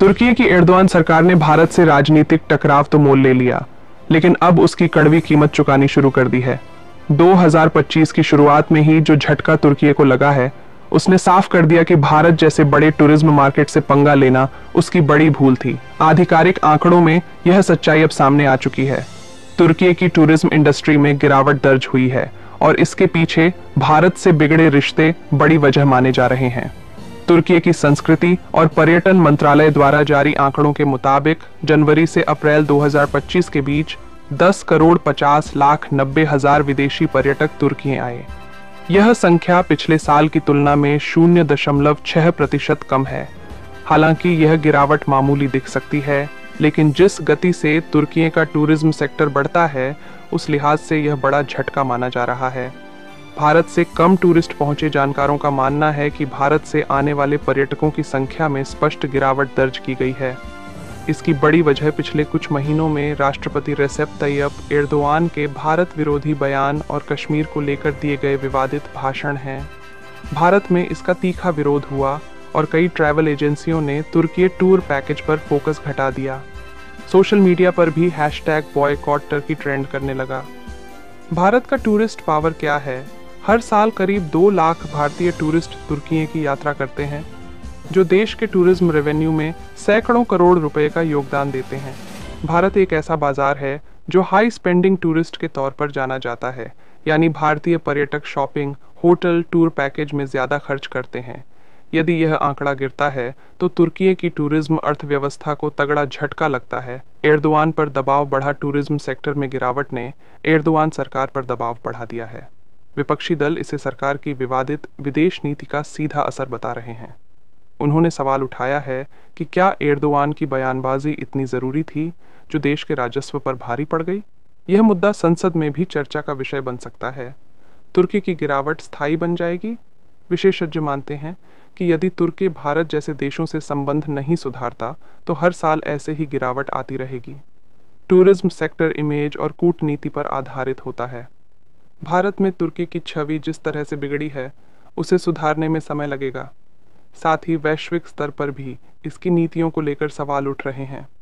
तुर्की की एर्दोआन सरकार ने भारत से राजनीतिक टकराव तो मोल ले लिया, लेकिन अब उसकी कड़वी कीमत चुकानी शुरू कर दी है। 2025 की शुरुआत में ही जो झटका तुर्की को लगा है, उसने साफ कर दिया कि भारत जैसे बड़े टूरिज्म मार्केट से पंगा लेना उसकी बड़ी भूल थी। आधिकारिक आंकड़ों में यह सच्चाई अब सामने आ चुकी है। तुर्की की टूरिज्म इंडस्ट्री में गिरावट दर्ज हुई है और इसके पीछे भारत से बिगड़े रिश्ते बड़ी वजह माने जा रहे हैं। तुर्की की संस्कृति और पर्यटन मंत्रालय द्वारा जारी आंकड़ों के मुताबिक जनवरी से अप्रैल 2025 के बीच 10,50,90,000 विदेशी पर्यटक तुर्की आए। यह संख्या पिछले साल की तुलना में 0.6% कम है। हालांकि यह गिरावट मामूली दिख सकती है, लेकिन जिस गति से तुर्की का टूरिज्म सेक्टर बढ़ता है, उस लिहाज से यह बड़ा झटका माना जा रहा है। भारत से कम टूरिस्ट पहुंचे जानकारों का मानना है कि भारत से आने वाले पर्यटकों की संख्या में स्पष्ट गिरावट दर्ज की गई है। इसकी बड़ी वजह पिछले कुछ महीनों में राष्ट्रपति रेसेप तैयप एर्दोआन के भारत विरोधी बयान और कश्मीर को लेकर दिए गए विवादित भाषण हैं। भारत में इसका तीखा विरोध हुआ और कई ट्रैवल एजेंसियों ने तुर्की टूर पैकेज पर फोकस घटा दिया। सोशल मीडिया पर भी #बॉयकॉट टर्की ट्रेंड करने लगा। भारत का टूरिस्ट पावर क्या है? हर साल करीब 2 लाख भारतीय टूरिस्ट तुर्की की यात्रा करते हैं, जो देश के टूरिज्म रेवेन्यू में सैकड़ों करोड़ रुपए का योगदान देते हैं। भारत एक ऐसा बाजार है जो हाई स्पेंडिंग टूरिस्ट के तौर पर जाना जाता है, यानी भारतीय पर्यटक शॉपिंग, होटल, टूर पैकेज में ज़्यादा खर्च करते हैं। यदि यह आंकड़ा गिरता है तो तुर्की की टूरिज्म अर्थव्यवस्था को तगड़ा झटका लगता है। एर्दोआन पर दबाव बढ़ा। टूरिज्म सेक्टर में गिरावट ने एर्दोआन सरकार पर दबाव बढ़ा दिया है। विपक्षी दल इसे सरकार की विवादित विदेश नीति का सीधा असर बता रहे हैं। उन्होंने सवाल उठाया है कि क्या एर्दोआन की बयानबाजी इतनी ज़रूरी थी जो देश के राजस्व पर भारी पड़ गई? यह मुद्दा संसद में भी चर्चा का विषय बन सकता है। तुर्की की गिरावट स्थायी बन जाएगी? विशेषज्ञ मानते हैं कि यदि तुर्की भारत जैसे देशों से संबंध नहीं सुधारता तो हर साल ऐसे ही गिरावट आती रहेगी। टूरिज्म सेक्टर इमेज और कूटनीति पर आधारित होता है। भारत में तुर्की की छवि जिस तरह से बिगड़ी है, उसे सुधारने में समय लगेगा। साथ ही वैश्विक स्तर पर भी इसकी नीतियों को लेकर सवाल उठ रहे हैं।